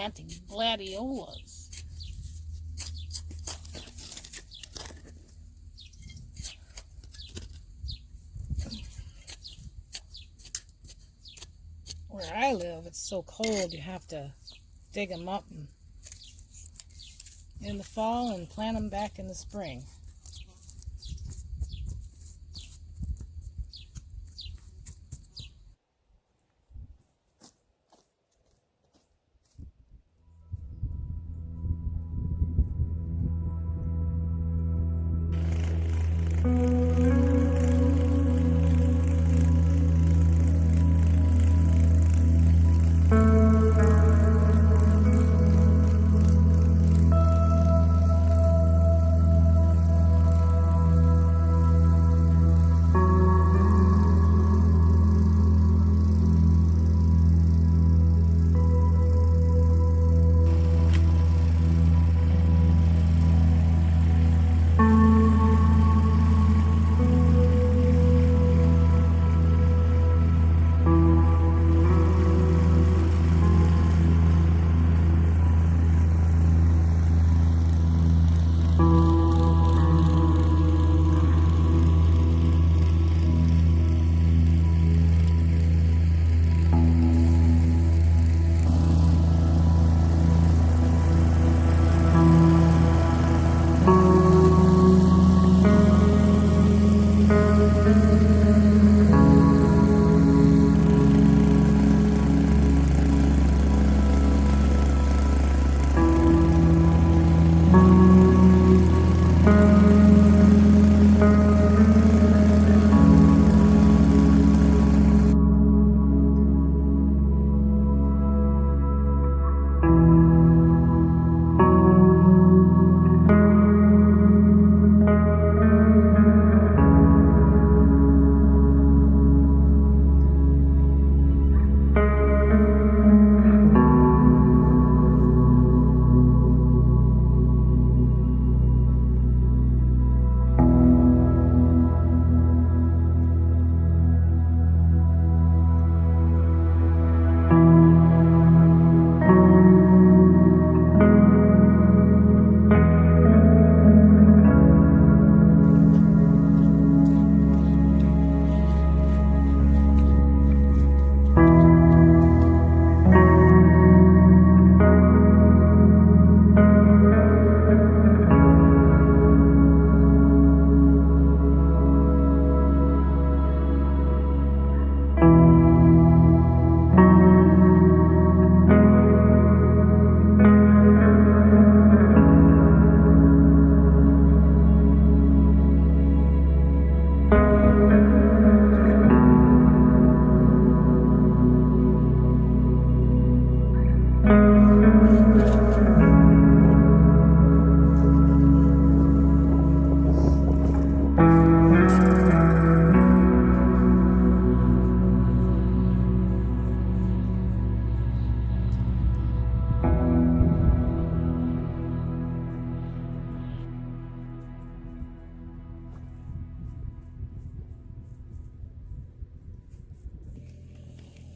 planting gladiolas. Where I live, it's so cold you have to dig them up in the fall and plant them back in the spring.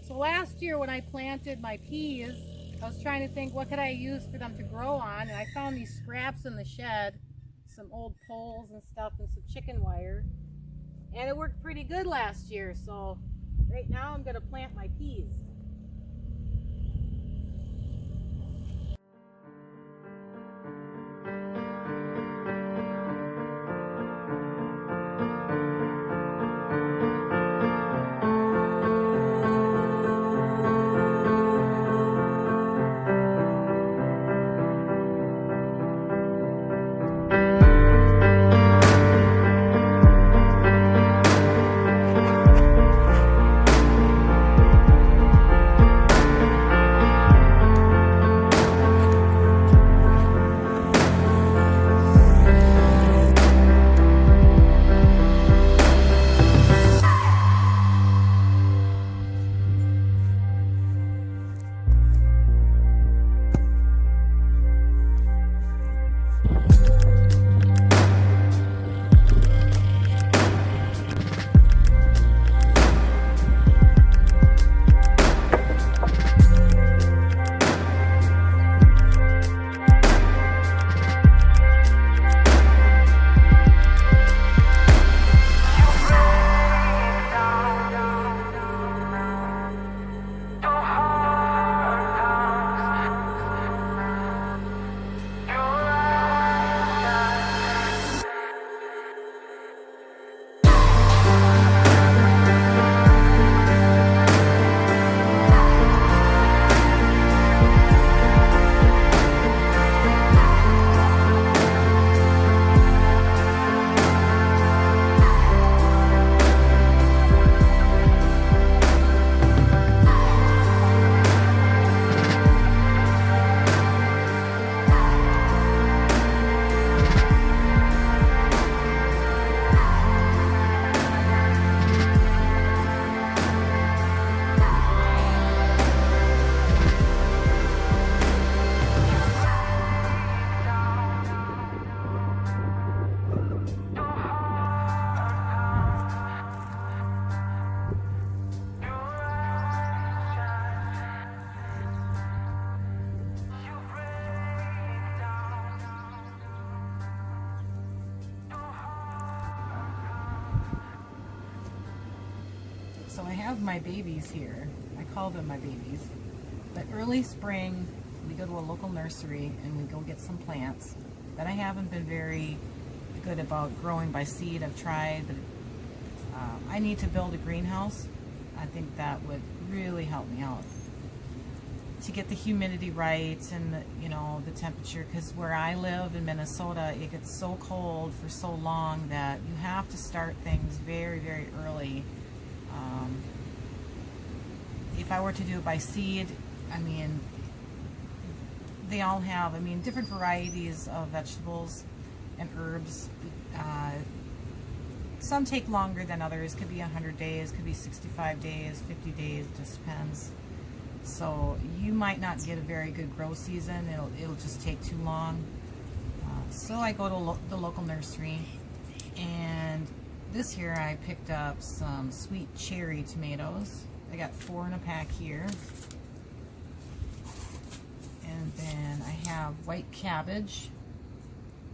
So last year when I planted my peas, I was trying to think what could I use for them to grow on, and I found these scraps in the shed, some old poles and stuff and some chicken wire, and it worked pretty good last year. So right now I'm going to plant my peas. So I have my babies here. I call them my babies. But early spring, we go to a local nursery and we go get some plants that I haven't been very good about growing by seed. I've tried, but I need to build a greenhouse. I think that would really help me out to get the humidity right and the, you know, the temperature, because where I live in Minnesota, it gets so cold for so long that you have to start things very, very early. If I were to do it by seed, I mean, they all have, I mean, different varieties of vegetables and herbs. Some take longer than others. Could be 100 days, could be 65 days, 50 days, it just depends. So you might not get a very good grow season. It'll just take too long. So I go to the local nursery, and this year I picked up some sweet cherry tomatoes. I got 4 in a pack here. And then I have white cabbage.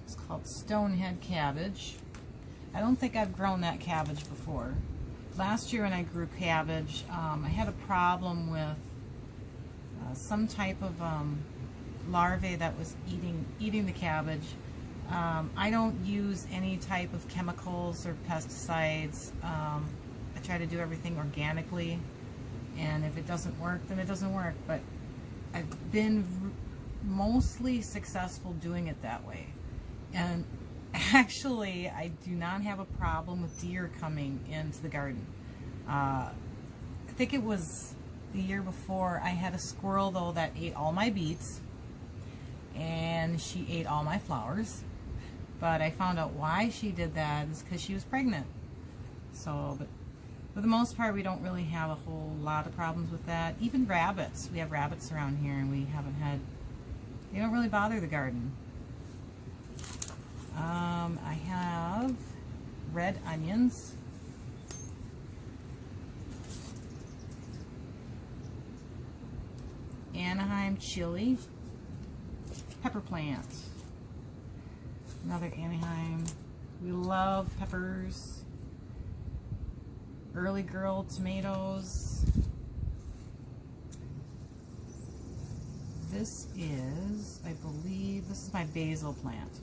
It's called Stonehead cabbage. I don't think I've grown that cabbage before. Last year when I grew cabbage, I had a problem with some type of larvae that was eating the cabbage. I don't use any type of chemicals or pesticides. I try to do everything organically, and if it doesn't work, then it doesn't work. But I've been mostly successful doing it that way. And actually, I do not have a problem with deer coming into the garden. I think it was the year before, I had a squirrel though that ate all my beets, and she ate all my flowers. But I found out why she did that is because she was pregnant. So, but for the most part, we don't really have a whole lot of problems with that. Even rabbits. We have rabbits around here, and we haven't had, they don't really bother the garden. I have red onions. Anaheim chili. Pepper plant. Another Anaheim. We love peppers. Early girl tomatoes. This is, I believe, this is my basil plant.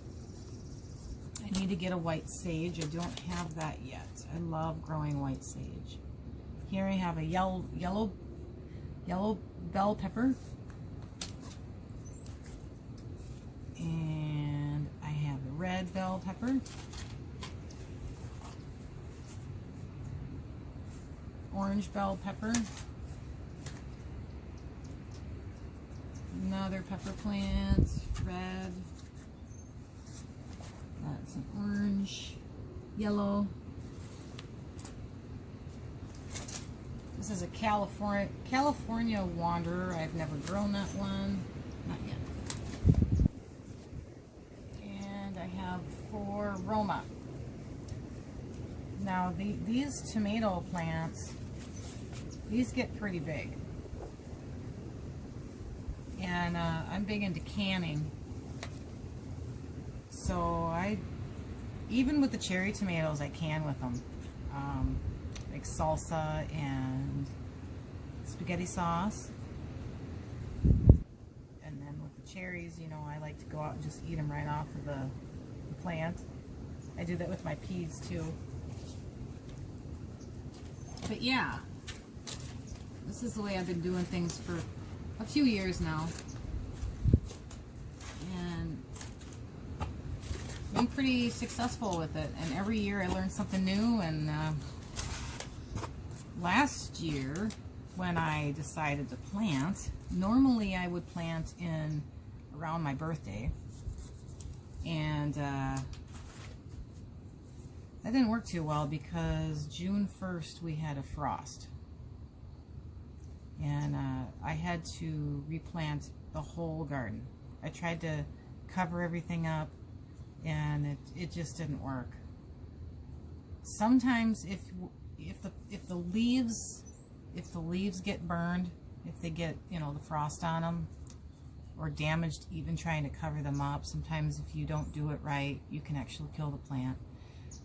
I need to get a white sage. I don't have that yet. I love growing white sage. Here I have a yellow bell pepper. And I have a red bell pepper. Orange bell pepper. Another pepper plant, red. That's an orange, yellow. This is a California Wanderer. I've never grown that one, not yet. And I have 4 Roma. Now these tomato plants, these get pretty big. And I'm big into canning. So even with the cherry tomatoes, I can with them. Like salsa and spaghetti sauce. And then with the cherries, you know, I like to go out and just eat them right off of the plant. I do that with my peas too. But yeah, this is the way I've been doing things for a few years now. And been pretty successful with it. And every year I learn something new. And last year, when I decided to plant, normally I would plant in around my birthday. And that didn't work too well because June 1st we had a frost. And I had to replant the whole garden. I tried to cover everything up, and it just didn't work. Sometimes if the leaves get burned, if they get, you know, the frost on them, or damaged even trying to cover them up, sometimes if you don't do it right, you can actually kill the plant.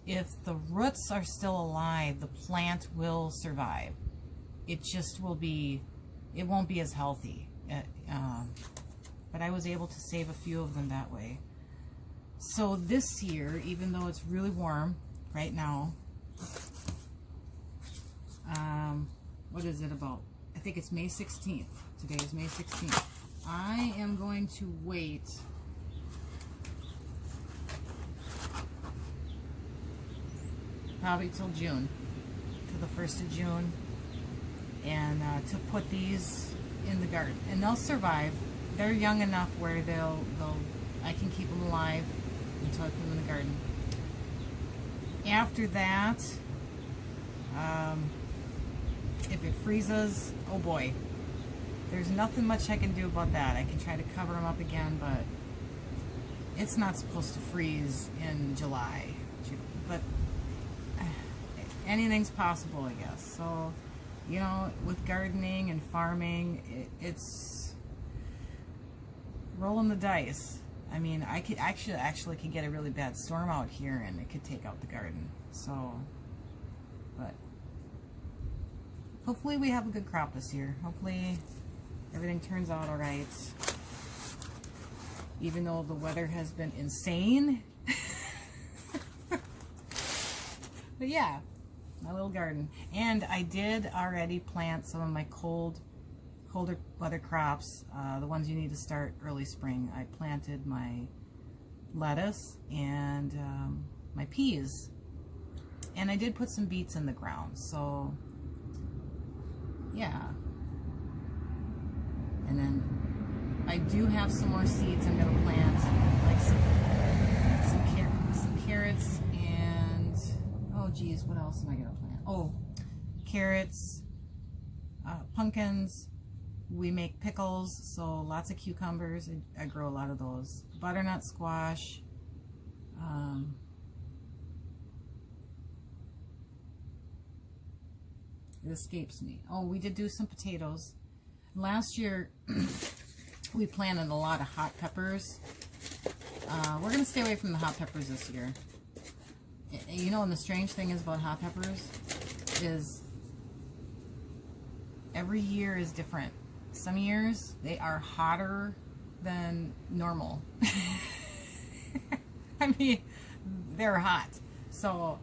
If the roots are still alive, the plant will survive. it just will be, it won't be as healthy. But I was able to save a few of them that way. So this year, even though it's really warm right now, what is it about? I think it's May 16th. Today is May 16th. I am going to wait probably till June, till the 1st of June, and to put these in the garden, and they'll survive. They're young enough where I can keep them alive until I put them in the garden. After that, if it freezes, oh boy, there's nothing much I can do about that. I can try to cover them up again, but it's not supposed to freeze in July. But anything's possible, I guess. So, you know, with gardening and farming, it's rolling the dice. I mean, I could actually could get a really bad storm out here and it could take out the garden. So, but hopefully we have a good crop this year. Hopefully everything turns out all right. Even though the weather has been insane. But yeah, my little garden. And I did already plant some of my colder weather crops, the ones you need to start early spring. I planted my lettuce and my peas, and I did put some beets in the ground. So yeah, and then I do have some more seeds I'm gonna plant, like some carrots, and oh geez, what else am I gonna plant? Oh, carrots, pumpkins. We make pickles, so lots of cucumbers. I grow a lot of those. Butternut squash. It escapes me. Oh, we did do some potatoes. Last year, we planted a lot of hot peppers. We're going to stay away from the hot peppers this year. You know, and the strange thing is about hot peppers is every year is different. Some years they are hotter than normal. I mean, they're hot. So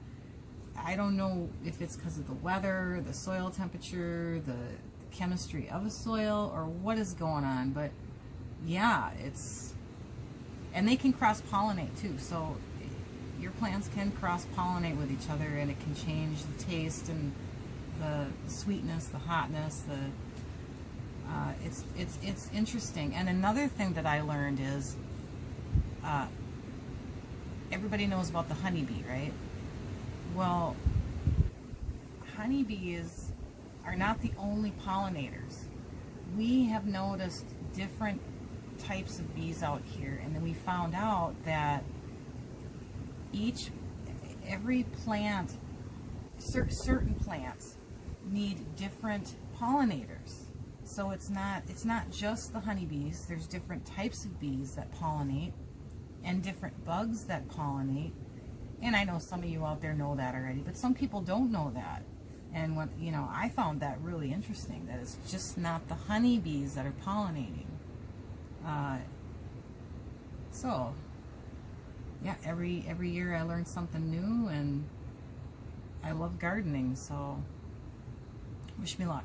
I don't know if it's because of the weather, the soil temperature, the chemistry of the soil, or what is going on. But yeah, it's, and they can cross-pollinate too. So your plants can cross-pollinate with each other, and it can change the taste and the sweetness, the hotness, the it's interesting. And another thing that I learned is everybody knows about the honeybee, right? Well, honeybees are not the only pollinators. We have noticed different types of bees out here, and then we found out that every plant, certain plants need different pollinators. So it's not just the honeybees. There's different types of bees that pollinate and different bugs that pollinate. And I know some of you out there know that already, but some people don't know that. And what, you know, I found that really interesting, that it's just not the honeybees that are pollinating. So yeah, every year I learn something new, and I love gardening, so wish me luck.